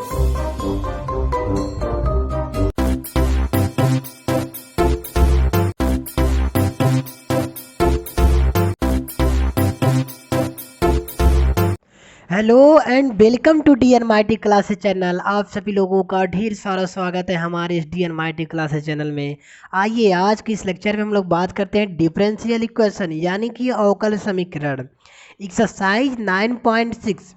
Hello and welcome to DNMIT classes channel. आप सभी लोगों का ढेर सारा स्वागत है हमारे इस DNMIT क्लासेस चैनल में। आइए आज की इस लेक्चर में हम लोग बात करते हैं डिफरेंशियल इक्वेशन यानी कि अवकल समीकरण एक्सरसाइज 9.6।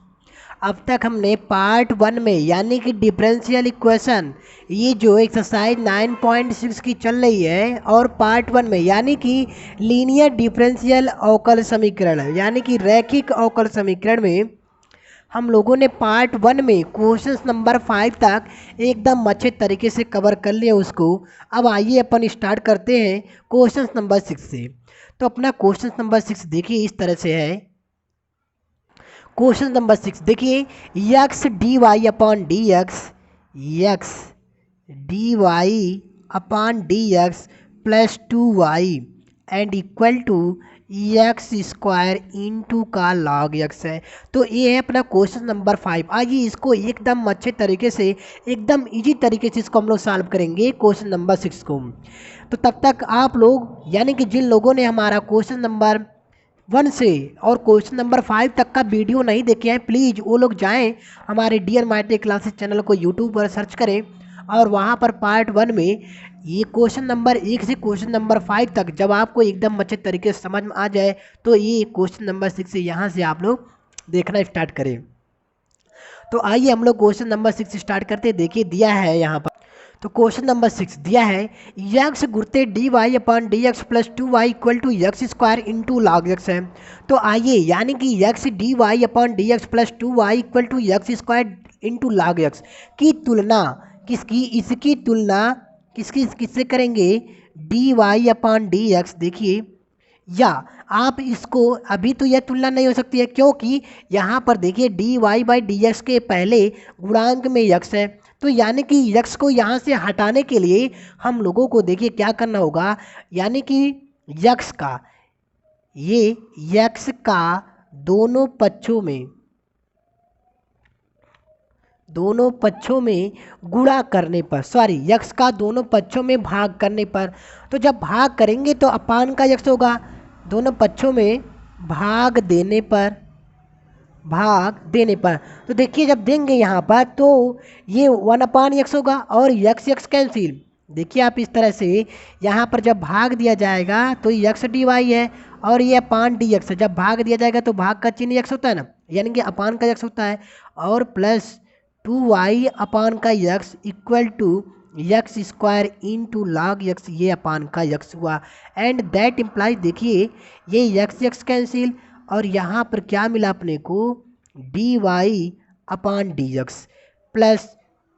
अब तक हमने पार्ट 1 में यानी कि डिफरेंशियल इक्वेशन ये जो एक्सरसाइज 9.6 की चल रही है, और पार्ट 1 में यानी कि लीनियर डिफरेंशियल अवकल समीकरण यानी कि रैखिक अवकल समीकरण में हम लोगों ने पार्ट 1 में क्वेश्चन नंबर 5 तक एकदम अच्छे तरीके से कवर कर लिया उसको। अब आइए अपन स्टार्ट करते हैं क्वेश्चन नंबर 6 से। तो अपना क्वेश्चन नंबर 6 देखिए इस तरह से है। क्वेश्चन नंबर 6 देखिए, x d y upon d x d y upon d x plus 2y and equal to x square into का लॉग एक्स है। तो ये है अपना क्वेश्चन नंबर 5। आइए इसको एकदम अच्छे तरीके से, एकदम इजी तरीके से इसको हम लोग सॉल्व करेंगे क्वेश्चन नंबर 6 को। तो तब तक आप लोग यानी कि जिन लोगों ने हमारा क्वेश्चन नंबर 1 से और क्वेश्चन नंबर 5 तक का वीडियो नहीं देखे हैं, प्लीज़ वो लोग जाएं हमारे DNMIT क्लासेस चैनल को यूट्यूब पर सर्च करें, और वहाँ पर पार्ट 1 में ये क्वेश्चन नंबर 1 से क्वेश्चन नंबर 5 तक जब आपको एकदम अच्छे तरीके से समझ में आ जाए, तो ये क्वेश्चन नंबर 6 से यहाँ से आप लोग देखना स्टार्ट करें। तो आइए हम लोग क्वेश्चन नंबर 6 स्टार्ट करते हैं। देखिए दिया है यहाँ पर, तो क्वेश्चन नंबर 6 दिया है, यक्स गुणते d y upon d x plus 2y equal to x square into log x है। तो आइए यानी कि x d y upon d x plus 2y equal to x square into log x की तुलना किसकी, इसकी तुलना किससे करेंगे, d y upon d x. देखिए, या आप इसको अभी तो यह तुलना नहीं हो सकती है, क्योंकि यहाँ पर देखिए d y by d x के पहले गुणांक में यक्स है। तो यानी कि यक्स को यहाँ से हटाने के लिए हम लोगों को देखिए क्या करना होगा, यानी कि यक्स का यक्स का दोनों पक्षों में गुणा करने पर, यक्स का दोनों पक्षों में भाग करने पर, तो जब भाग करेंगे तो अपान का यक्स होगा, दोनों पक्षों में भाग देने पर तो देखिए जब देंगे यहाँ पर तो ये 1/x होगा और यक्स कैंसिल। देखिए आप इस तरह से यहाँ पर जब भाग दिया जाएगा तो यक्स डी वाई है और ये अपान डी एक्स है। जब भाग दिया जाएगा तो भाग का चिन्ह यक्स होता है ना, यानी कि अपान का यक्स होता है, और प्लस 2y अपान का x equal to x square into log x, ये अपान का यक्स हुआ। एंड दैट इम्प्लाइज, देखिए ये यक्स कैंसिल, और यहाँ पर क्या मिला अपने को, D y upon d x plus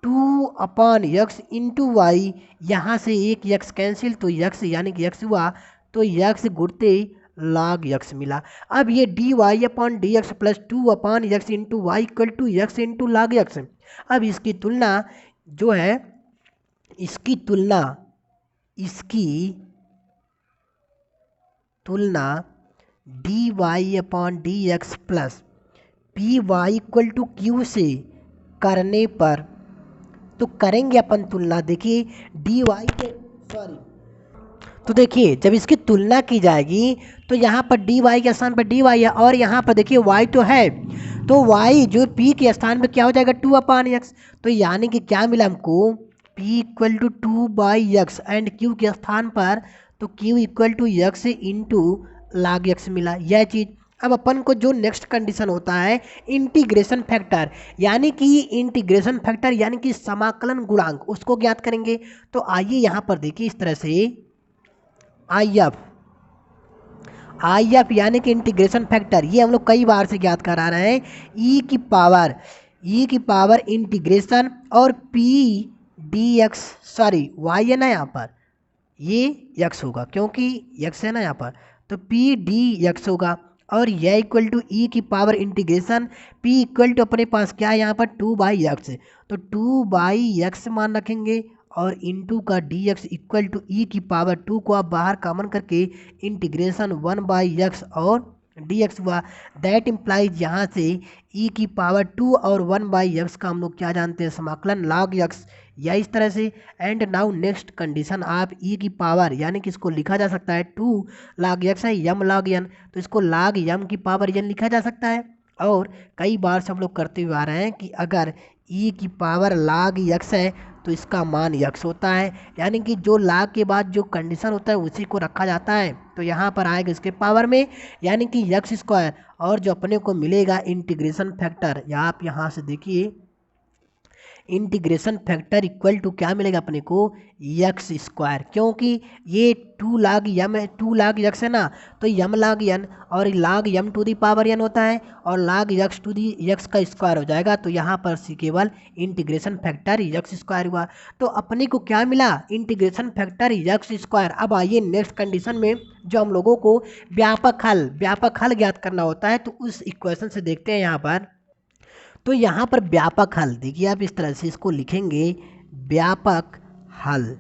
2 upon x into y, यहाँ से एक यक्स कैंसिल तो यक्स यानी कि यक्स हुआ, तो यक्स गुणते लॉग यक्स मिला। अब ये d y upon d x plus 2 upon x into y equal to x into log x. अब इसकी तुलना जो है, इसकी तुलना d y upon d x plus p y equal to q से करने पर, तो करेंगे अपन तुलना। देखिए डी वाई के तो देखिए जब इसकी तुलना की जाएगी तो यहाँ पर डी वाई के स्थान पर डी वाई है, और यहाँ पर देखिए वाई तो है, तो वाई जो पी के स्थान पर क्या हो जाएगा, 2 अपान एक्स। तो यानी कि क्या मिला हमको, p equal to 2/x and q के स्थान पर तो q equal to x into log x मिला, यह चीज़। अब अपन को जो नेक्स्ट कंडीशन होता है इंटीग्रेशन फैक्टर, यानी कि समाकलन गुणांक, उसको ज्ञात करेंगे। तो आइए यहाँ पर देखिए इस तरह से आई एफ यानी कि इंटीग्रेशन फैक्टर, ये हम लोग कई बार से ज्ञात करा रहे हैं, ई की पावर इंटीग्रेशन और पी डी एक्स, वाई है ना यहाँ पर, ये यक्स होगा क्योंकि यक्स है ना यहाँ पर, तो पी डी यक्स होगा, और यह इक्वल टू ई की power integration p equal to अपने पास क्या है यहाँ पर 2/x, तो 2/x मान रखेंगे, और इंटू का d x equal to e की पावर 2 को आप बाहर कॉमन करके इंटीग्रेशन 1/x और dx हुआ। दैट इम्प्लाइज यहाँ से e की पावर 2 और 1/x का हम लोग क्या जानते हैं, समाकलन log x, या इस तरह से। एंड नाउ नेक्स्ट कंडीशन, आप e की पावर यानी कि इसको लिखा जा सकता है 2 log x है m log n, तो इसको log m की पावर n लिखा जा सकता है। और कई बार से हम लोग करते हुए आ रहे हैं कि अगर e की पावर log x है तो इसका मान x होता है, यानी कि जो log के बाद जो कंडीशन होता है उसी को रखा जाता है, तो यहाँ पर आएगा इसके पावर में, यानी कि x स्क्वायर। और जो अपने को मिलेगा इंटीग्रेशन फैक्टर, या आप यहाँ से देखिए इंटीग्रेशन फैक्टर इक्वल टू क्या मिलेगा अपने को, एक्स स्क्वायर, क्योंकि ये 2 log m है, 2 log x है ना, तो m log n, और log m to the power n होता है, और log x to the x का स्क्वायर हो जाएगा, तो यहाँ पर केवल इंटीग्रेशन फैक्टर एक्स स्क्वायर हुआ। तो अपने को क्या मिला, इंटीग्रेशन फैक्टर एक्स स्क्वायर। अब आइए नेक्स्ट कंडीशन में, जो हम लोगों को व्यापक हल ज्ञात करना होता है, तो उस इक्वेशन से देखते हैं यहाँ पर। तो यहाँ पर व्यापक हल देखिए, आप इस तरह से इसको लिखेंगे, व्यापक हल,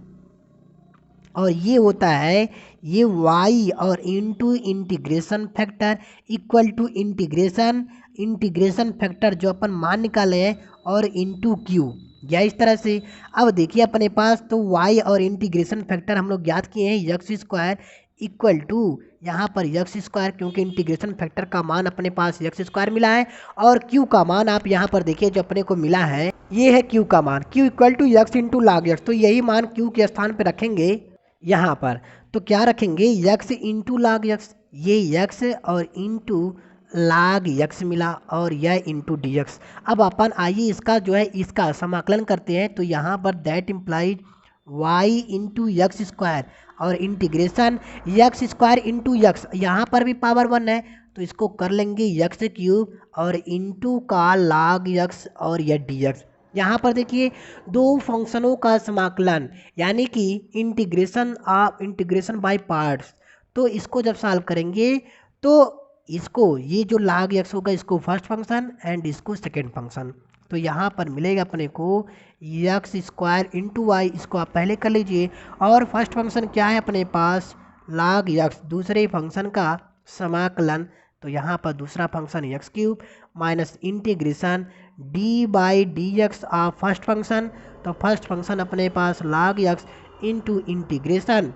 और ये होता है ये y और into integration factor equal to integration factor जो अपन मान निकाले हैं, और इंटू क्यू, या इस तरह से। अब देखिए अपने पास तो y और इंटीग्रेशन फैक्टर हम लोग ज्ञात किए हैं, एक्स स्क्वायर इक्वल टू यहाँ पर एक्स स्क्वायर, क्योंकि इंटीग्रेशन फैक्टर का मान अपने पास एक्स स्क्वायर मिला है, और क्यू का मान आप यहाँ पर देखिए जो अपने को मिला है, ये है क्यू का मान, q equal to x into log x, तो यही मान क्यू के स्थान पर रखेंगे यहाँ पर। तो क्या रखेंगे, x इंटू लॉग एक्स, ये x और इंटू log x मिला, और यह इंटू डी एक्स। अब अपन आइए इसका जो है इसका समाकलन करते हैं, तो यहाँ पर that implies y into x square और integration x square into x, यहाँ पर भी पावर 1 है, तो इसको कर लेंगे एक्स क्यूब और इंटू का log x और यह डी एक्स। यहाँ पर देखिए दो फंक्शनों का समाकलन, यानी कि इंटीग्रेशन बाय पार्ट्स, तो इसको जब सॉल्व करेंगे तो इसको ये जो log x होगा इसको फर्स्ट फंक्शन एंड इसको सेकेंड फंक्शन, तो यहाँ पर मिलेगा अपने को एक्स स्क्वायर इंटू वाई, इसको आप पहले कर लीजिए, और फर्स्ट फंक्शन क्या है अपने पास log x, दूसरे फंक्शन का समाकलन, तो यहाँ पर दूसरा function x cube minus integration d by d x of first function, तो फर्स्ट फंक्शन अपने पास log x into integration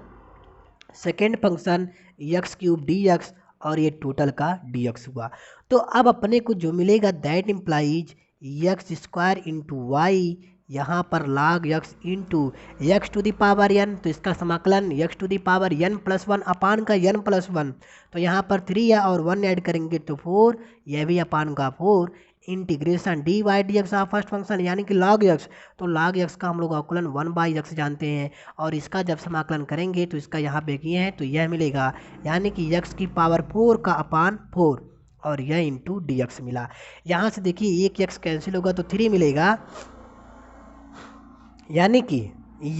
second function x cube D x, और ये टोटल का डी एक्स हुआ। तो अब अपने को जो मिलेगा that implies x square into y, यहाँ पर log x into x to the power n, तो इसका समाकलन x to the power n plus 1 upon का n प्लस 1, तो यहाँ पर 3 है और 1 ऐड करेंगे तो 4, यह भी अपान का 4, integration d y d x of first function यानी कि log x, तो log x का हम लोग अवकलन 1/x जानते हैं, और इसका जब समाकलन करेंगे तो इसका यहाँ पे किए हैं तो यह मिलेगा, यानी कि x की पावर 4 का अपान 4, और यह इंटू डी एक्स मिला। यहाँ से देखिए एक x कैंसिल होगा तो 3 मिलेगा, यानी कि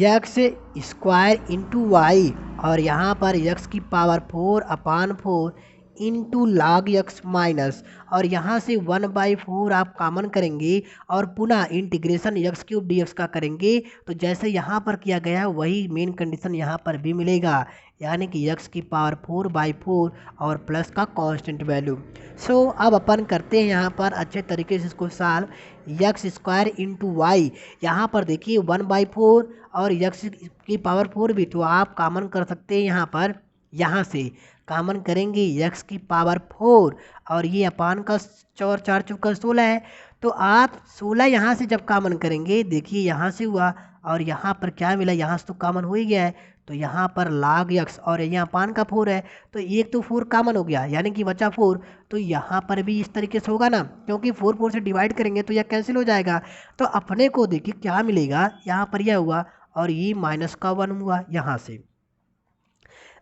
एक्स स्क्वायर इंटू वाई, और यहाँ पर x की पावर 4 अपान 4 इंटू log x माइनस, और यहाँ से 1/4 आप कॉमन करेंगे और पुनः integration x cube D x का करेंगे, तो जैसे यहाँ पर किया गया है वही मेन कंडीशन यहाँ पर भी मिलेगा, यानी कि x की पावर 4/4 और प्लस का कांस्टेंट वैल्यू। सो अब अपन करते हैं यहाँ पर अच्छे तरीके से इसको solve. X square into y, यहाँ पर देखिए 1/4 और x की पावर 4 भी, तो आप कॉमन कर सकते हैं यहाँ पर, यहाँ से कॉमन करेंगे x की पावर 4, और ये अपान का 4 4 चौका 16 है, तो आप 16 यहाँ से जब कॉमन करेंगे, देखिए यहाँ से हुआ और यहाँ पर क्या मिला, यहाँ से तो कॉमन हो ही गया है, तो यहाँ पर log x और यहाँ अपान का 4 है, तो एक तो 4 कॉमन हो गया यानी कि बचा 4, तो यहाँ पर भी इस तरीके से होगा ना, क्योंकि 4 से डिवाइड करेंगे तो यह कैंसिल हो जाएगा, तो अपने को देखिए क्या मिलेगा, यहाँ पर यह हुआ और ये माइनस का 1 हुआ यहाँ से,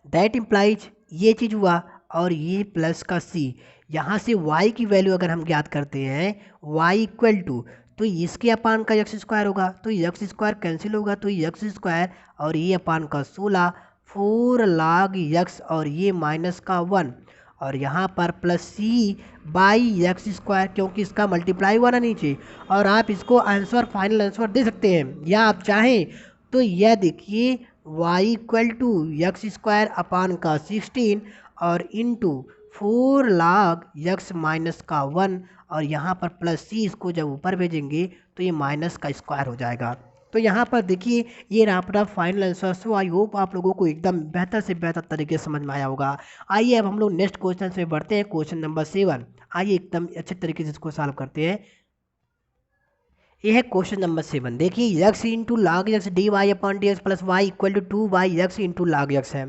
दैट इम्प्लाइज ये चीज़ हुआ, और ये प्लस का c, यहाँ से y की वैल्यू अगर हम ज्ञात करते हैं y इक्वल टू, तो इसके अपान का एक्स स्क्वायर होगा, तो एक्स स्क्वायर कैंसिल होगा, तो एक्स स्क्वायर और ये अपान का 16 4 log x और ये माइनस का 1, और यहाँ पर plus c by x square, क्योंकि इसका मल्टीप्लाई हुआ ना नीचे, और आप इसको आंसर फाइनल आंसर दे सकते हैं, या आप चाहें तो यह देखिए y equal to x square upon का 16 और इंटू 4 log x माइनस का 1 और यहाँ पर प्लस सी, इसको जब ऊपर भेजेंगे तो ये माइनस का स्क्वायर हो जाएगा। तो यहाँ पर देखिए ये रहा अपना final answer. So I hope आप लोगों को एकदम बेहतर से बेहतर तरीके से समझ में आया होगा। आइए अब हम लोग नेक्स्ट क्वेश्चन में बढ़ते हैं, क्वेश्चन नंबर 7। आइए एकदम अच्छे तरीके से इसको सॉल्व करते हैं। ये है क्वेश्चन नंबर 7। देखिए x into log x d y upon d x plus y equal to 2y into log x है।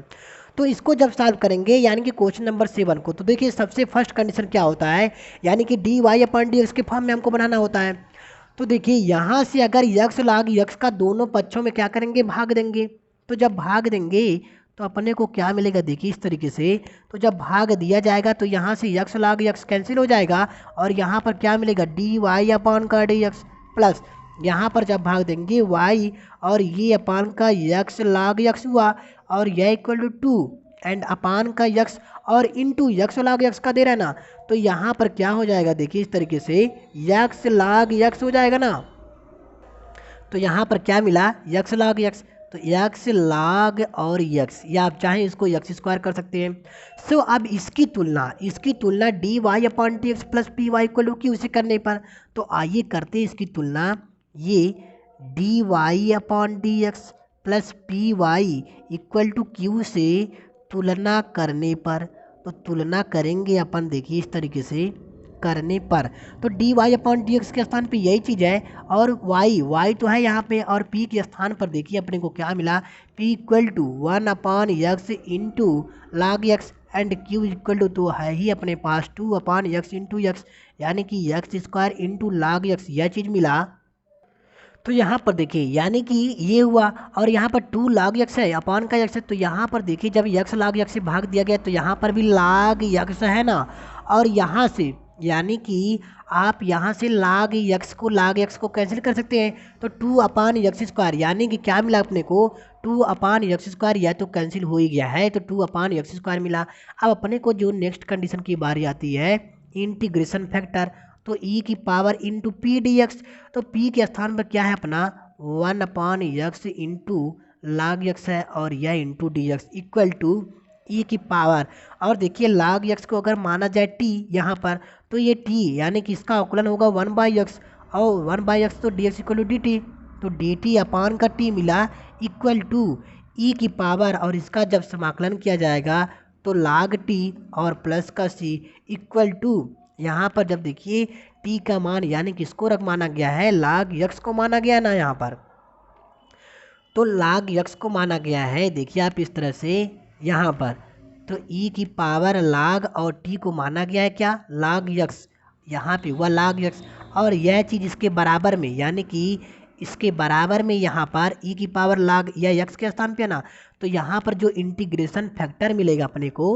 तो इसको जब सॉल्व करेंगे यानी कि क्वेश्चन नंबर 7 को, तो देखिए सबसे फर्स्ट कंडीशन क्या होता है, यानी कि d y upon d x के फॉर्म में हमको बनाना होता है। तो देखिए यहाँ से अगर यक्स लाग यक्स का दोनों पक्षों में क्या करेंगे, भाग देंगे। तो जब भाग देंगे तो अपने को क्या मिलेगा, देखिए इस तरीके से। तो जब भाग दिया जाएगा तो यहाँ से यक्स लाग यक्स कैंसिल हो जाएगा और यहाँ पर क्या मिलेगा, डी वाई अपॉन का डी एक्स प्लस यहाँ पर जब भाग देंगे y और ये अपान का यक्स लाग यक्स हुआ और यह इक्वल टू 2 एंड अपान का यक्स और इनटू यक्स लाग यक्स का दे रहा है ना। तो यहाँ पर क्या हो जाएगा, देखिए इस तरीके से यक्स लाग यक्स हो जाएगा ना। तो यहाँ पर क्या मिला, यक्स लाग यक्स। तो यक्स लाग और यक्स, या आप चाहें इसको यक्स स्क्वायर कर सकते हैं। सो अब इसकी तुलना d y upon t x plus p y equal to q से करने पर, तो आइए करते हैं इसकी तुलना। ये d y upon d x plus p y equal to q से तुलना करने पर, तो तुलना करेंगे अपन, देखिए इस तरीके से करने पर। तो d y upon d x के स्थान पे यही चीज़ है और वाई तो है यहाँ पे, और पी के स्थान पर देखिए अपने को क्या मिला, P equal to 1 upon x into log x and Q equal to, तो है ही अपने पास 2 अपॉन यक्स इंटू यक्स, यानी कि x square into log x, यह चीज़ मिला। तो यहाँ पर देखिए यानी कि ये हुआ और यहाँ पर 2 लाग यक्स है अपॉन का यक्स है। तो यहाँ पर देखिए जब यक्स लाग यक्स से भाग दिया गया तो यहाँ पर भी लाग यक्स है ना, और यहाँ से यानी कि आप यहाँ से लाग यक्स को कैंसिल कर सकते हैं। तो 2 अपान यक्स स्क्वायर, यानी कि क्या मिला अपने को, 2 अपान यक्स स्क्वायर, यह तो कैंसिल हो ही गया है, तो 2 अपान यक्स स्क्वायर मिला। अब अपने को जो नेक्स्ट कंडीशन की बारी आती है, इंटीग्रेशन फैक्टर। तो ई की power into P d x, तो पी के स्थान पर क्या है अपना 1 upon x into log x है और यह into d x equal to e की पावर। और देखिए लाग यक्स को अगर माना जाए टी यहाँ पर, तो ये टी यानी कि इसका अवकलन होगा 1 बाई यक्स, और 1 बाई यक्स तो d x equal to d t, तो डी टी अपान का टी मिला इक्वल टू ई की पावर, और इसका जब समाकलन किया जाएगा तो लाग टी और प्लस का सी इक्वल टू, यहाँ पर जब देखिए टी का मान यानी किसको रख माना गया है, लाग यक्स को माना गया ना यहाँ पर, तो लाग यक्स को माना गया है। देखिए आप इस तरह से यहाँ पर, तो ई की पावर लाग और टी को माना गया है क्या, लाग यक्स, यहाँ पे हुआ लाग यक्स, और यह चीज़ इसके बराबर में यानी कि इसके बराबर में यहाँ पर ई की पावर लाग या यक्स के स्थान पे ना, तो यहाँ पर जो इंटीग्रेशन फैक्टर मिलेगा अपने को,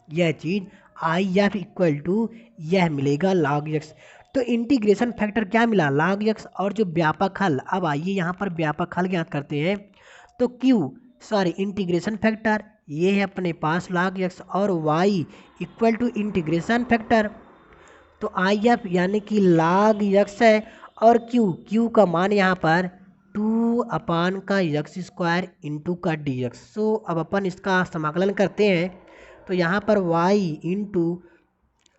यह चीज़ आई एफ इक्वल टू यह मिलेगा लाग यक्स। तो इंटीग्रेशन फैक्टर क्या मिला, लाग यक्स, और जो व्यापक हल, अब आइए यहाँ पर व्यापक हल ज्ञात करते हैं। तो इंटीग्रेशन फैक्टर ये है अपने पास लाग यक्स और y equal to integration factor, तो आई एफ यानी कि लाग यक्स है और क्यू का मान यहाँ पर 2 अपान का यक्स स्क्वायर इंटू का डी एक्स। सो अब अपन इसका समाकलन करते हैं, तो यहाँ पर y into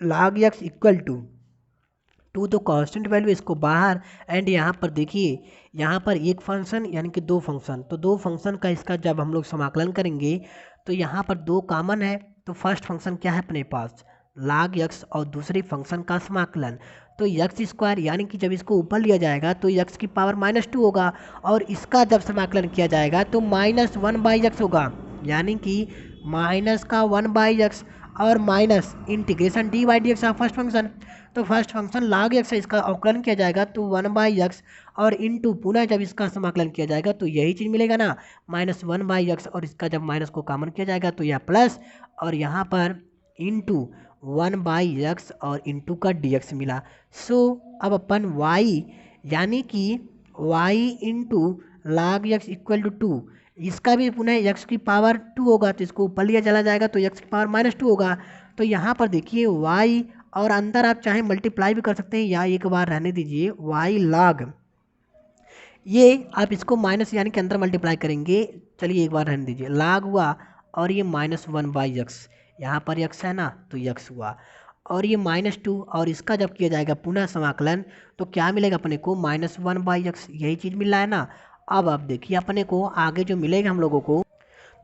log x equal to 2 तो कांस्टेंट वैल्यू इसको बाहर, एंड यहाँ पर देखिए यहाँ पर एक फंक्शन यानी कि 2 फंक्शन, तो 2 फंक्शन का इसका जब हम लोग समाकलन करेंगे तो यहाँ पर 2 कॉमन है। तो फर्स्ट फंक्शन क्या है अपने पास, लाग यक्स, और दूसरे फंक्शन का समाकलन, तो यक्स स्क्वायर यानी कि जब इसको ऊपर लिया जाएगा तो यक्स की पावर -2 होगा, और इसका जब समाकलन किया जाएगा तो -1 बाई यक्स होगा, यानी कि माइनस का 1 बाई यक्स और minus integration d y d x first function. तो फर्स्ट फंक्शन लाग यक्स है, इसका अवकलन किया जाएगा तो 1 बाई यक्स, और इंटू पुनः जब इसका समाकलन किया जाएगा तो यही चीज़ मिलेगा ना, -1 बाई यक्स, और इसका जब माइनस को कॉमन किया जाएगा तो यह प्लस, और यहाँ पर इंटू 1 बाई यक्स और इंटू का डी एक्स मिला। सो अब अपन y यानी कि y into log x equal to 2, इसका भी पुनः यक्स की पावर 2 होगा, तो इसको ऊपर लिया चला जाएगा तो यक्स की पावर -2 होगा। तो यहाँ पर देखिए y, और अंदर आप चाहे मल्टीप्लाई भी कर सकते हैं, या एक बार रहने दीजिए y लाग, ये आप इसको माइनस यानी कि अंदर मल्टीप्लाई करेंगे, चलिए एक बार रहने दीजिए, लाग हुआ और ये -1 बाई यक्स, यहाँ पर यक्स है ना, तो यक्स हुआ। और ये -2 और इसका जब किया जाएगा पुनः समाकलन तो क्या मिलेगा अपने को, -1/x, यही चीज़ मिल रहा है ना। अब देखिए अपने को आगे जो मिलेगा हम लोगों को,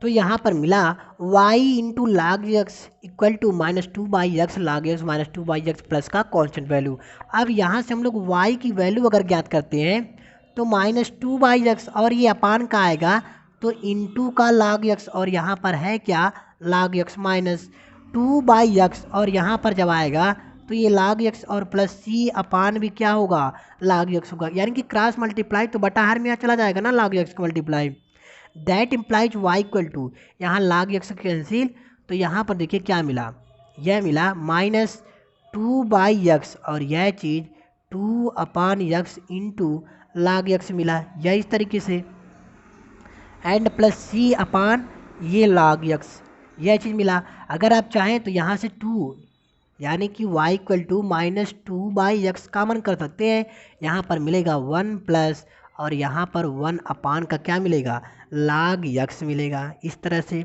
तो यहाँ पर मिला y into log x equal to -2/x लाग एक्स -2/x प्लस का कॉन्स्टेंट वैल्यू। अब यहाँ से हम लोग y की वैल्यू अगर ज्ञात करते हैं तो -2/x और ये अपान का आएगा तो इंटू का लाग एक्स, और यहाँ पर है क्या, लाग एक्स -2/x, और यहाँ पर जब आएगा तो ये लाग एक्स और प्लस c अपान भी क्या होगा, लाग एक्स होगा, यानी कि क्रॉस मल्टीप्लाई तो बटा हर में यहाँ चला जाएगा ना लाग एक्स का multiply. That implies y equal to, यहाँ लाग एक्स कैंसिल, तो यहाँ पर देखिए क्या मिला, यह मिला -2/x और यह चीज़ 2/x इंटू लाग एक्स मिला, यह इस तरीके से, एंड प्लस c अपान ये लाग एक्स, यह चीज़ मिला। अगर आप चाहें तो यहाँ से 2 यानी कि y equal to -2/x common कर सकते हैं, यहाँ पर मिलेगा 1 प्लस, और यहाँ पर 1 अपान का क्या मिलेगा, लाग यक्स मिलेगा, इस तरह से।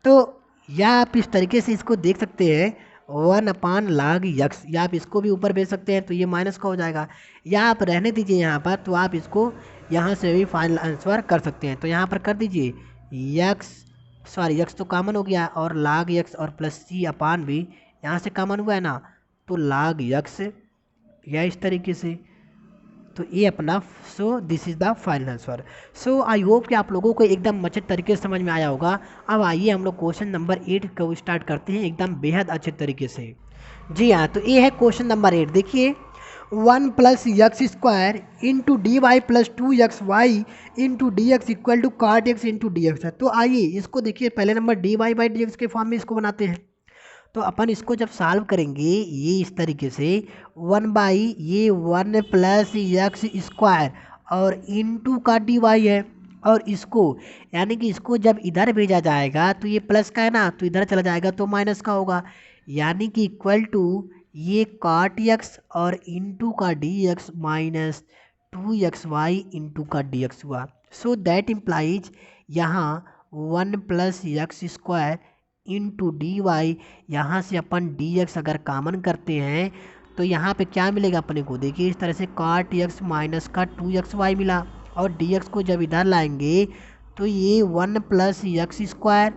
तो या आप इस तरीके से इसको देख सकते हैं 1 अपान लाग यक्स, या आप इसको भी ऊपर भेज सकते हैं तो ये माइनस का हो जाएगा, या आप रहने दीजिए यहाँ पर, तो आप इसको यहाँ से भी फाइनल आंसर कर सकते हैं। तो यहाँ पर कर दीजिए यक्स तो कॉमन हो गया, और लाग यक्स और प्लस सी अपान भी यहाँ से कॉमन हुआ है ना, तो लाग यक्स या इस तरीके से, तो ये अपना, सो this is the final answer. So I hope कि आप लोगों को एकदम अच्छे तरीके से समझ में आया होगा। अब आइए हम लोग क्वेश्चन नंबर 8 को स्टार्ट करते हैं एकदम बेहद अच्छे तरीके से। जी हाँ, तो ये है क्वेश्चन नंबर 8। देखिए 1 plus x square into d y plus 2xy into d x equal to cot x into d x है। तो आइए इसको देखिए, पहले number d y by d x के फॉर्म में इसको बनाते हैं। तो अपन इसको जब सॉल्व करेंगे ये इस तरीके से, 1 ये 1 प्लस यक्स स्क्वायर और इनटू का डी वाई है, और इसको यानी कि इसको जब इधर भेजा जाएगा तो ये प्लस का है ना, तो इधर चला जाएगा तो माइनस का होगा, यानी कि इक्वल टू ये काट एक्स और इनटू का डी एक्स -2xy इंटू का डी एक्स हुआ। सो दैट इम्प्लाइज यहाँ 1 plus x square into d y, यहाँ से अपन डी एक्स अगर कॉमन करते हैं तो यहाँ पे क्या मिलेगा अपने को, देखिए इस तरह से काट एक्स माइनस का 2xy मिला, और डी एक्स को जब इधर लाएंगे तो ये 1 प्लस यक्स स्क्वायर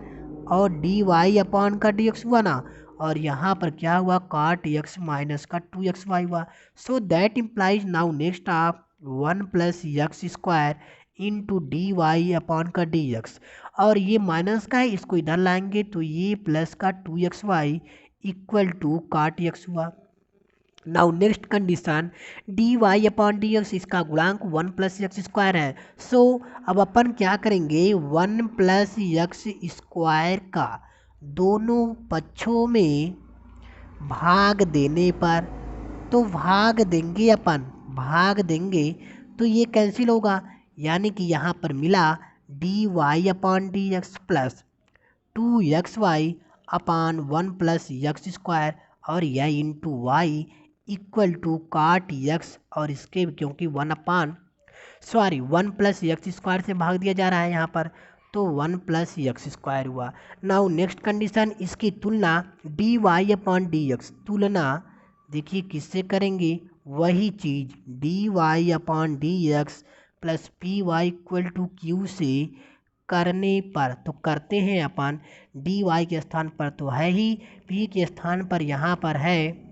और डी वाई अपॉन का डी एक्स हुआ ना, और यहाँ पर क्या हुआ, काट एक्स माइनस का 2xy हुआ। So that implies now next आप 1 plus x square into d y upon का डी एक्स, और ये माइनस का है, इसको इधर लाएंगे तो ये प्लस का 2xy equal to cot x हुआ। Now next condition, d y upon d x, इसका गुणांक 1 प्लस एक्स स्क्वायर है। सो अब अपन क्या करेंगे, 1 प्लस एक्स स्क्वायर का दोनों पक्षों में भाग देने पर, तो भाग देंगे अपन, भाग देंगे तो ये कैंसिल होगा, यानी कि यहाँ पर मिला d y upon d x plus 2xy upon 1 plus x square, और यह into y equal to cot x, और इसके क्योंकि 1 प्लस एक्स स्क्वायर से भाग दिया जा रहा है यहाँ पर, तो 1 प्लस एक्स स्क्वायर हुआ। नाउ नेक्स्ट कंडीशन, इसकी तुलना d y upon d x, तुलना देखिए किससे करेंगे, वही चीज़ d y upon d x plus p y equal to q से करने पर, तो करते हैं अपन, डी वाई के स्थान पर तो है ही, पी के स्थान पर यहाँ पर है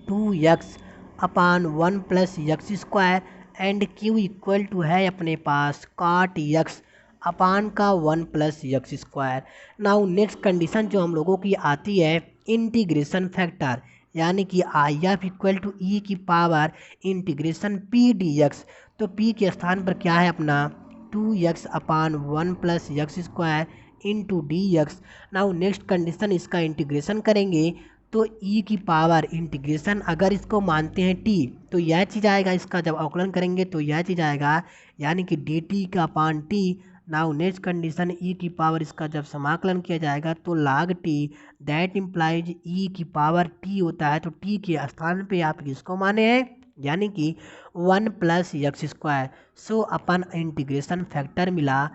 2x upon 1 plus x square, and Q equal to है अपने पास काट एक्स अपान का 1 plus x square. Now next condition जो हम लोगों की आती है इंटीग्रेशन फैक्टर, यानी कि I F equal to e की power integration P d x, तो पी के स्थान पर क्या है अपना 2x upon 1 plus x square into d x. Now next condition, इसका इंटीग्रेशन करेंगे तो e की पावर इंटीग्रेशन अगर इसको मानते हैं t, तो यह चीज़ आएगा, इसका जब अवकलन करेंगे तो यह चीज़ आएगा, यानी कि dt का अपान t। Now next condition, e की पावर इसका जब समाकलन किया जाएगा तो लाग t, दैट इम्प्लाइज e की पावर t होता है, तो t के स्थान पे आप किसको माने हैं, यानी कि 1 प्लस एक्स स्क्वायर। सो अपन इंटीग्रेशन फैक्टर मिला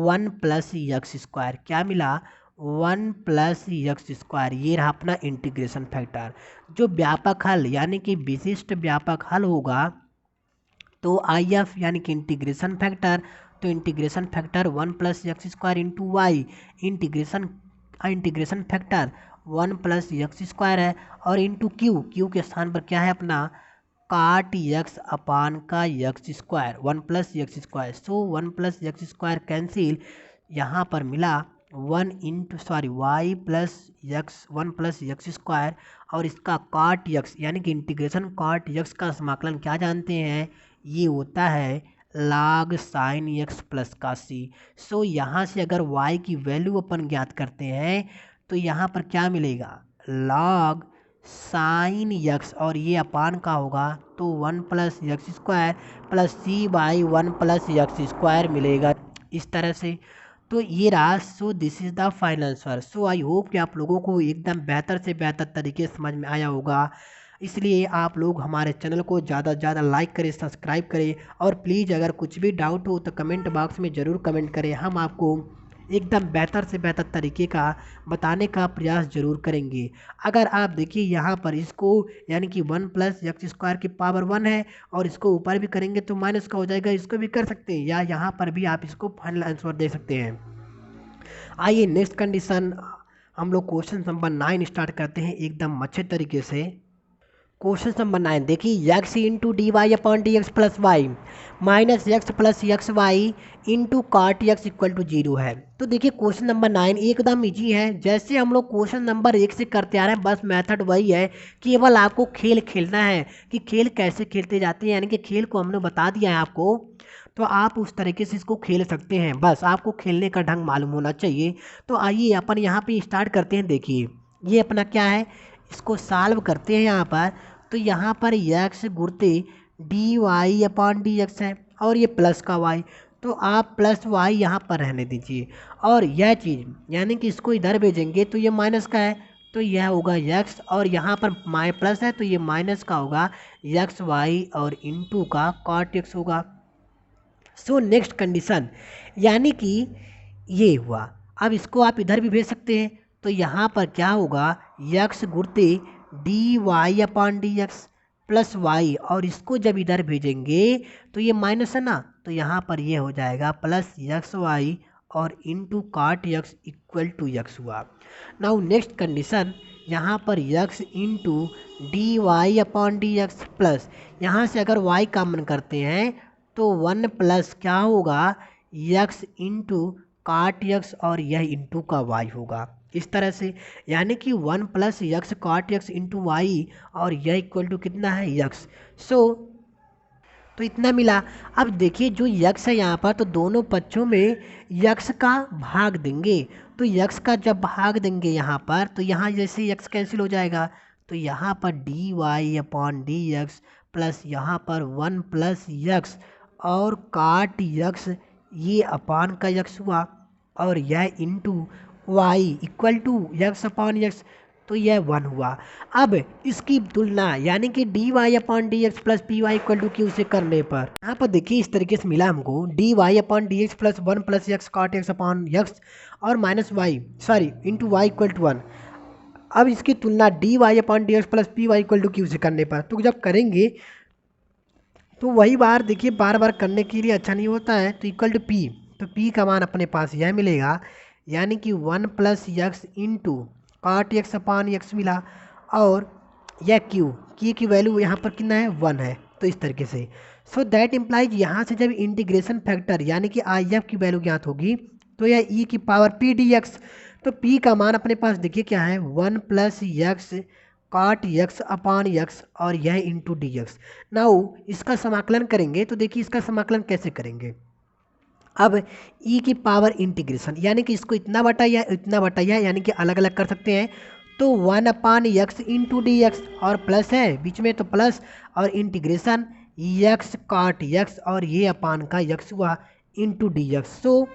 1 प्लस एक्स स्क्वायर, क्या मिला 1 प्लस यक्स स्क्वायर। ये रहा अपना इंटीग्रेशन फैक्टर। जो व्यापक हल यानी कि विशिष्ट व्यापक हल होगा तो आई एफ यानी कि इंटीग्रेशन फैक्टर, तो integration factor 1 plus x square into y, integration factor 1 plus x square है, और इंटू क्यू, क्यू के स्थान पर क्या है अपना काट यक्स अपान का x square 1 plus x square. So 1 plus x square cancel, यहाँ पर मिला 1 y plus x 1 plus x square, और इसका काट यक्स यानी कि इंटीग्रेशन काट यक्स का समाकलन क्या जानते हैं, ये होता है log साइन यक्स प्लस का सी। सो यहाँ से अगर y की वैल्यू अपन ज्ञात करते हैं तो यहाँ पर क्या मिलेगा log साइन यक्स, और ये अपान का होगा तो 1 plus x square plus c by 1 plus x square मिलेगा इस तरह से। तो ये रहा। So this is the final answer. So I hope कि आप लोगों को एकदम बेहतर से बेहतर तरीके से समझ में आया होगा। इसलिए आप लोग हमारे चैनल को ज़्यादा से ज़्यादा लाइक करें, सब्सक्राइब करें, और प्लीज़ अगर कुछ भी डाउट हो तो कमेंट बॉक्स में ज़रूर कमेंट करें। हम आपको एकदम बेहतर से बेहतर तरीके का बताने का प्रयास जरूर करेंगे। अगर आप देखिए यहाँ पर इसको यानी कि 1 प्लस यक्स स्क्वायर की पावर 1 है, और इसको ऊपर भी करेंगे तो माइनस का हो जाएगा, इसको भी कर सकते हैं, या यहाँ पर भी आप इसको फाइनल आंसर दे सकते हैं। आइए नेक्स्ट कंडीशन हम लोग क्वेश्चन नंबर 9 स्टार्ट करते हैं एकदम अच्छे तरीके से। क्वेश्चन नंबर 9 देखिए, x into d y upon d x plus y minus x plus x y into cot x equal to 0 है। तो देखिए क्वेश्चन नंबर 9 एकदम इजी है, जैसे हम लोग क्वेश्चन नंबर 1 से करते आ रहे हैं, बस मेथड वही है। केवल आपको खेल खेलना है कि खेल कैसे खेलते जाते हैं, यानी कि खेल को हमने बता दिया है आपको, तो आप उस तरीके से इसको खेल सकते हैं, बस आपको खेलने का ढंग मालूम होना चाहिए। तो आइए अपन यहाँ पे स्टार्ट करते हैं। देखिए ये अपना क्या है, इसको सॉल्व करते हैं यहाँ पर। तो यहाँ पर एक्स गुणते d y upon d x है, और ये प्लस का वाई, तो आप प्लस वाई यहाँ पर रहने दीजिए, और यह चीज़ यानी कि इसको इधर भेजेंगे तो ये माइनस का है, तो यह होगा एक्स, और यहाँ पर माइ प्लस है तो ये माइनस का होगा एक्स वाई, और इंटू का कॉट एक्स होगा। सो नेक्स्ट कंडीशन यानी कि ये हुआ। अब इसको आप इधर भी भेज सकते हैं, तो यहाँ पर क्या होगा यक्स गुणते d y upon d x plus y, और इसको जब इधर भेजेंगे तो ये माइनस है ना, तो यहाँ पर ये हो जाएगा प्लस यक्स वाई और into cot x equal to x हुआ। नाउ नेक्स्ट कंडीशन, यहाँ पर x into d y upon d x plus, यहाँ से अगर वाई कॉमन करते हैं तो 1 प्लस क्या होगा यक्स इंटू काट यक्स, और यह इंटू का वाई होगा इस तरह से, यानी कि 1 प्लस यक्स काट यक्स इंटू वाई, और यह इक्वल टू कितना है यक्स। सो तो इतना मिला। अब देखिए जो यक्स है यहाँ पर, तो दोनों पक्षों में यक्स का भाग देंगे, तो यक्स का जब भाग देंगे यहाँ पर, तो यहाँ जैसे यक्स कैंसिल हो जाएगा, तो यहाँ पर d y upon d x plus यहाँ पर 1 प्लस यक्स और काट यक्स, ये अपान का यक्स हुआ, और यह into y equal to x upon x, तो यह 1 हुआ। अब इसकी तुलना यानी कि d y upon d x plus p y equal to q से करने पर यहाँ पर देखिए इस तरीके से मिला हमको d y upon d x plus 1 plus x cot x upon x और minus y into y equal to 1। अब इसकी तुलना d y upon d x plus p y equal to q से करने पर, तो जब करेंगे तो वही बार देखिए बार बार करने के लिए अच्छा नहीं होता है, तो इक्वल टू पी, तो पी का मान अपने पास यह मिलेगा, यानी कि 1 plus x into cot x अपान एक्स मिला, और यह क्यू की वैल्यू यहाँ पर कितना है 1 है, तो इस तरीके से। सो दैट इम्प्लाइज यहाँ से जब इंटीग्रेशन फैक्टर यानी कि आई एफ की वैल्यू ज्ञात होगी तो यह ई की पावर पी डी एक्स, तो पी का मान अपने पास देखिए क्या है 1 प्लस एक्स काट यक्स अपान यक्स, और यह इंटू डी एक्स। नाउ इसका समाकलन करेंगे, तो देखिए इसका समाकलन कैसे करेंगे। अब ई की पावर इंटीग्रेशन यानी कि इसको इतना बटाइया यानी कि अलग अलग कर सकते हैं, तो 1 upon x into d x, और प्लस है बीच में तो प्लस, और इंटीग्रेशन यक्स काट यक्स, और ये अपान का यक्स हुआ इंटू डी एक्स। सो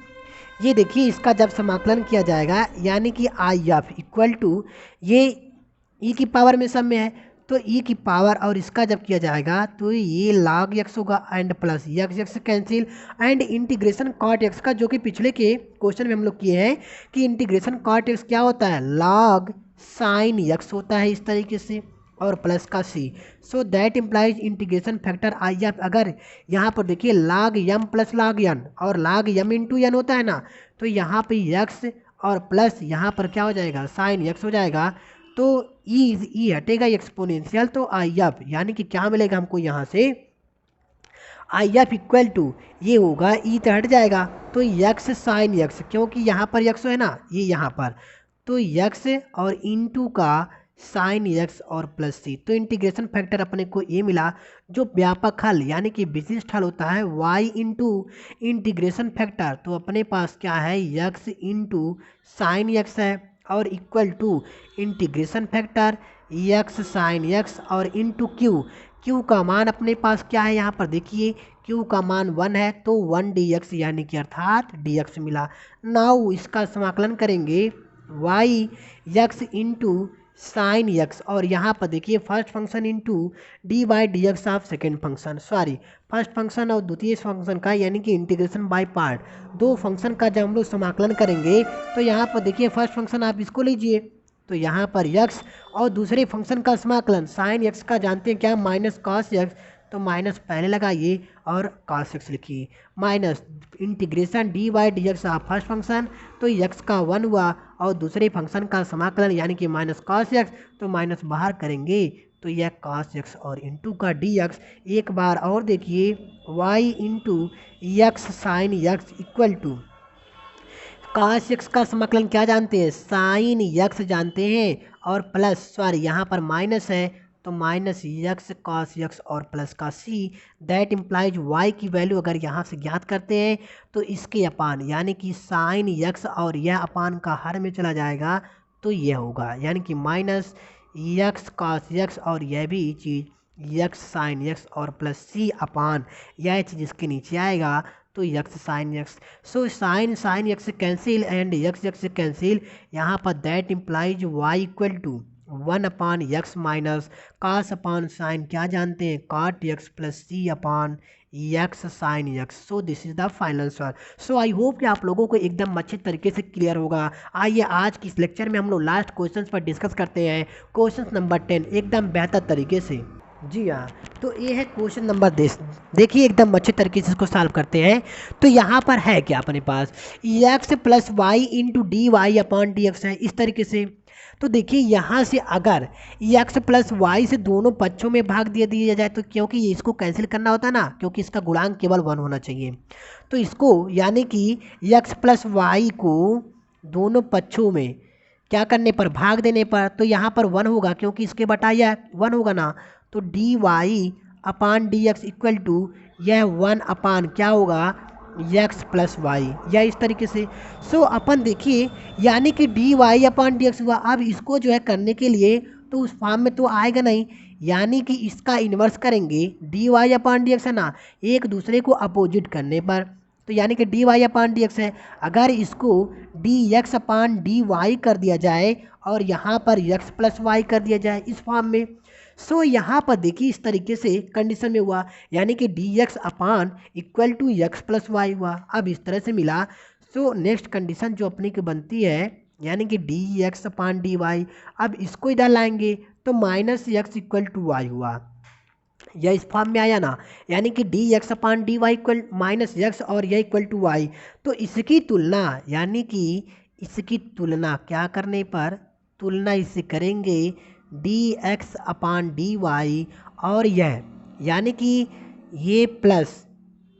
ये देखिए इसका जब समाकलन किया जाएगा यानी कि आई एफ इक्वल टू ये ई की पावर में सब में है, तो ई की पावर और इसका जब किया जाएगा तो ये log x होगा and plus x cancel and integration cot x का, जो कि पिछले के क्वेश्चन में हम लोग किए हैं कि इंटीग्रेशन कॉट x क्या होता है, log sin x होता है इस तरीके से, और प्लस का c। So that implies integration factor I F. अगर यहाँ पर देखिए log m plus log n और log m इंटू n होता है ना, तो यहाँ पे x और प्लस यहाँ पर क्या हो जाएगा, साइन x हो जाएगा। तो ई हटेगा एक्सपोनेंशियल, तो आई एफ यानी कि क्या मिलेगा हमको यहाँ से, आई एफ इक्वल टू ये होगा ई तो हट जाएगा तो x साइन x, क्योंकि यहाँ पर x है ना ये यहाँ पर, तो x और इनटू का साइन x और प्लस c। तो इंटीग्रेशन फैक्टर अपने को ये मिला, जो व्यापक हल यानी कि विशिष्ट हल होता है y इंटू इंटीग्रेशन फैक्टर। तो अपने पास क्या है, x इंटू साइन x है और equal to integration factor x sign x और इंटू q का मान अपने पास क्या है, यहाँ पर देखिए q का मान 1 है तो 1 dx यानी कि अर्थात dx मिला। नाउ इसका समाकलन करेंगे y x into sine x और यहाँ पर देखिए first function into D by d x of second function, sorry first function और द्वितीय फंक्शन का, यानी कि इंटीग्रेशन बाय पार्ट, दो फंक्शन का जब हम लोग समाकलन करेंगे तो यहाँ पर देखिए फर्स्ट फंक्शन आप इसको लीजिए, तो यहाँ पर x और दूसरे फंक्शन का समाकलन साइन x का जानते हैं क्या, माइनस कॉस x, तो माइनस पहले लगाइए और cos x लिखिए, minus integration d by d x of first function, तो x का 1 हुआ और दूसरे फंक्शन का समाकलन यानी कि माइनस कॉस x, तो माइनस बाहर करेंगे तो यह cos x और इंटू का dx। एक बार और देखिए y into x sine x equal to cos x का समाकलन क्या जानते हैं, साइन x जानते हैं और प्लस, सॉरी यहाँ पर माइनस है तो माइनस x cos x और प्लस का c। दैट इम्प्लाइज y की वैल्यू अगर यहाँ से ज्ञात करते हैं तो इसके अपान यानी कि साइन x और यह अपान का हर में चला जाएगा तो यह होगा, यानी कि माइनस x cos x और यह भी चीज़ x साइन x और प्लस c अपान यह चीज़ इसके नीचे आएगा तो x sign x। So sine x से कैंसिल एंड x से कैंसिल, यहाँ पर that implies y equal to 1 upon x minus cos upon sine क्या जानते हैं, cot x प्लस c upon x sign x। So this is the final answer. So I hope कि आप लोगों को एकदम अच्छे तरीके से क्लियर होगा। आइए आज की इस लेक्चर में हम लोग लास्ट क्वेश्चन पर डिस्कस करते हैं, क्वेश्चन नंबर 10 एकदम बेहतर तरीके से। जी हाँ, तो ये है क्वेश्चन नंबर 10, देखिए एकदम अच्छे तरीके से इसको सॉल्व करते हैं। तो यहाँ पर है क्या अपने पास, x plus y into d y upon d x है इस तरीके से। तो देखिए यहाँ से अगर x प्लस वाई से दोनों पक्षों में भाग दिया जाए तो, क्योंकि ये इसको कैंसिल करना होता है ना, क्योंकि इसका गुणांक केवल 1 होना चाहिए, तो इसको यानी कि x प्लस वाई को दोनों पक्षों में क्या करने पर, भाग देने पर, तो यहाँ पर 1 होगा क्योंकि इसके बटाया 1 होगा ना, तो d y upon d x equal to यह 1 अपान क्या होगा x प्लस वाई, या इस तरीके से। सो अपन देखिए यानी कि d y upon d x हुआ। अब इसको जो है करने के लिए तो उस फॉर्म में तो आएगा नहीं, यानी कि इसका इन्वर्स करेंगे, d y upon d x है ना, एक दूसरे को अपोजिट करने पर, तो यानी कि d y upon d x है। अगर इसको D x upon d Y कर दिया जाए और यहाँ पर x प्लस वाई कर दिया जाए इस फॉर्म में, सो यहाँ पर देखिए इस तरीके से कंडीशन में हुआ, यानी कि d x upon equal to x plus y हुआ। अब इस तरह से मिला। सो नेक्स्ट कंडीशन जो अपनी की बनती है, यानी कि d x upon d y, अब इसको इधर लाएंगे तो minus x equal to y हुआ, यह इस फॉर्म में आया ना, यानी कि d x upon d y equal minus x और यह इक्वल टू वाई। तो इसकी तुलना यानी कि इसकी तुलना क्या करने पर, तुलना इससे करेंगे d x upon d y और यह यानी कि ये plus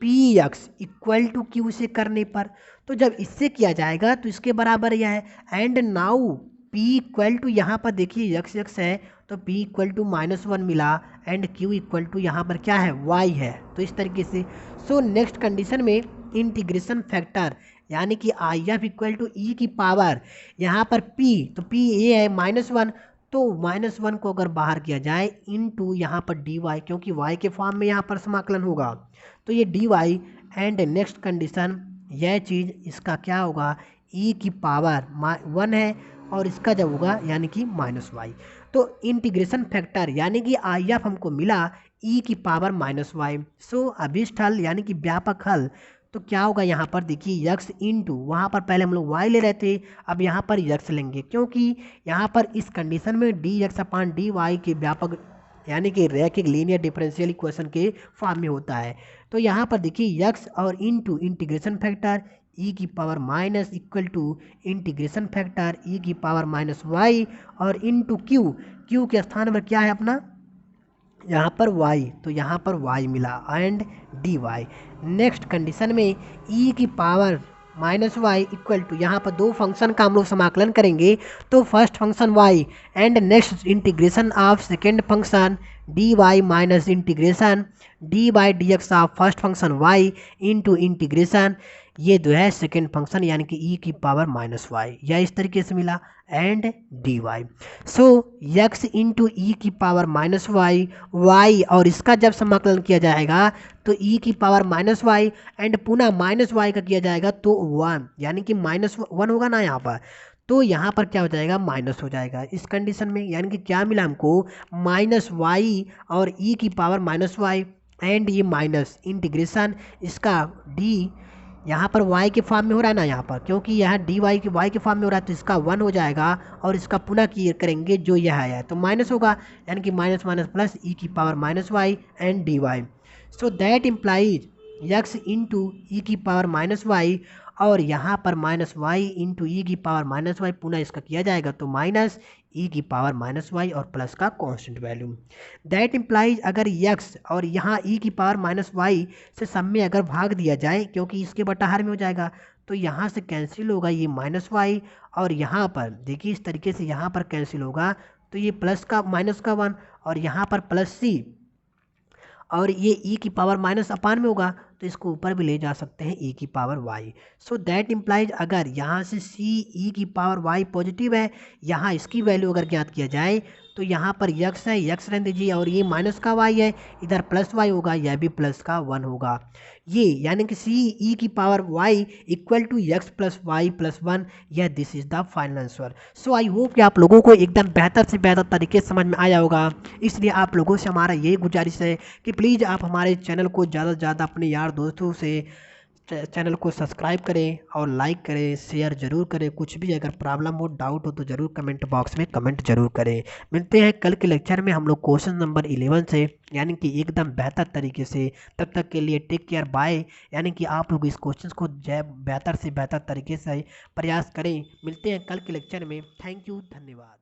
p x equal to q से करने पर, तो जब इससे किया जाएगा तो इसके बराबर यह है। And now p equal to यहाँ पर देखिए एक्स एक्स है तो p इक्वल टू -1 मिला एंड q इक्वल टू यहाँ पर क्या है y है, तो इस तरीके से। सो नेक्स्ट कंडीशन में इंटीग्रेशन फैक्टर यानी कि I F equal to e की पावर, यहाँ पर p तो p ये है -1, तो -1 को अगर बाहर किया जाए इनटू यहाँ पर डी वाई, क्योंकि y के फॉर्म में यहाँ पर समाकलन होगा तो ये d y. And next condition यह चीज़ इसका क्या होगा, e की पावर 1 है और इसका जब होगा यानी कि माइनस वाई। तो इंटीग्रेशन फैक्टर यानी कि आई एफ हमको मिला ई की पावर माइनस वाई। सो अभिष्ट हल यानी कि व्यापक हल तो क्या होगा यहाँ पर देखिए यक्स इंटू, वहाँ पर पहले हम लोग वाई ले रहे थे, अब यहाँ पर यक्स लेंगे क्योंकि यहाँ पर इस कंडीशन में D x upon d Y के व्यापक यानी कि रैखिक लीनियर डिफरेंशियल इक्वेशन के फॉर्म में होता है। तो यहाँ पर देखिए यक्स और इंटू इंटीग्रेशन फैक्टर ई की power minus equal to integration factor e की पावर माइनस वाई और इंटू क्यू, क्यू के स्थान पर क्या है अपना यहाँ पर y, तो यहाँ पर y मिला and d y. Next condition में e की power minus y equal to, यहाँ पर दो फंक्शन का हम लोग समाकलन करेंगे तो first function y and next integration of second function d y minus integration d by d x of first function y into integration ये जो है सेकेंड फंक्शन यानी कि e की पावर माइनस वाई, या इस तरीके से मिला and d y. So x into e की पावर माइनस वाई वाई और इसका जब समाकलन किया जाएगा तो e की पावर माइनस वाई एंड पुनः माइनस वाई का किया जाएगा तो 1 यानी कि माइनस 1 होगा ना यहाँ पर, तो यहाँ पर क्या हो जाएगा माइनस हो जाएगा इस कंडीशन में। यानी कि क्या मिला हमको माइनस वाई और e की पावर माइनस वाई एंड ये माइनस इंटीग्रेशन इसका d यहाँ पर y के फॉर्म में हो रहा है ना यहाँ पर, क्योंकि यहाँ डी वाई के y के फॉर्म में हो रहा है तो इसका 1 हो जाएगा और इसका पुनः क्लियर करेंगे जो यह है तो माइनस होगा यानी कि माइनस माइनस प्लस ई की power minus y and d y. So that implies x into e की पावर माइनस वाई और यहाँ पर माइनस वाई इंटू ई की पावर माइनस वाई पुनः इसका किया जाएगा तो माइनस ई की पावर माइनस वाई और प्लस का कांस्टेंट वैल्यू। दैट इम्प्लाइज अगर यक्स और यहाँ ई की पावर माइनस वाई से सब में अगर भाग दिया जाए क्योंकि इसके बटा हर में हो जाएगा तो यहाँ से कैंसिल होगा ये माइनस वाई और यहाँ पर देखिए इस तरीके से यहाँ पर कैंसिल होगा तो ये प्लस का माइनस का 1 और यहाँ पर प्लस सी और ये e की पावर माइनस अपान में होगा तो इसको ऊपर भी ले जा सकते हैं e की power y। So that implies अगर यहाँ से c e की पावर y पॉजिटिव है, यहाँ इसकी वैल्यू अगर ज्ञात किया जाए तो यहाँ पर यक्स है यक्स रहने दीजिए और ये माइनस का y है, इधर प्लस y होगा, यह भी प्लस का 1 होगा। ये यानी कि c e की power y equal to x plus y plus 1, यह this is the final answer. So I hope कि आप लोगों को एकदम बेहतर से बेहतर तरीके से समझ में आया होगा। इसलिए आप लोगों से हमारा यही गुजारिश है कि प्लीज़ आप हमारे चैनल को ज़्यादा से ज़्यादा अपने यार दोस्तों से चैनल को सब्सक्राइब करें और लाइक करें, शेयर ज़रूर करें। कुछ भी अगर प्रॉब्लम हो डाउट हो तो ज़रूर कमेंट बॉक्स में कमेंट ज़रूर करें। मिलते हैं कल के लेक्चर में हम लोग क्वेश्चन नंबर 11 से, यानी कि एकदम बेहतर तरीके से। तब तक के लिए टेक केयर, बाय। यानी कि आप लोग इस क्वेश्चन को बेहतर से बेहतर तरीके से प्रयास करें। मिलते हैं कल के लेक्चर में। थैंक यू, धन्यवाद।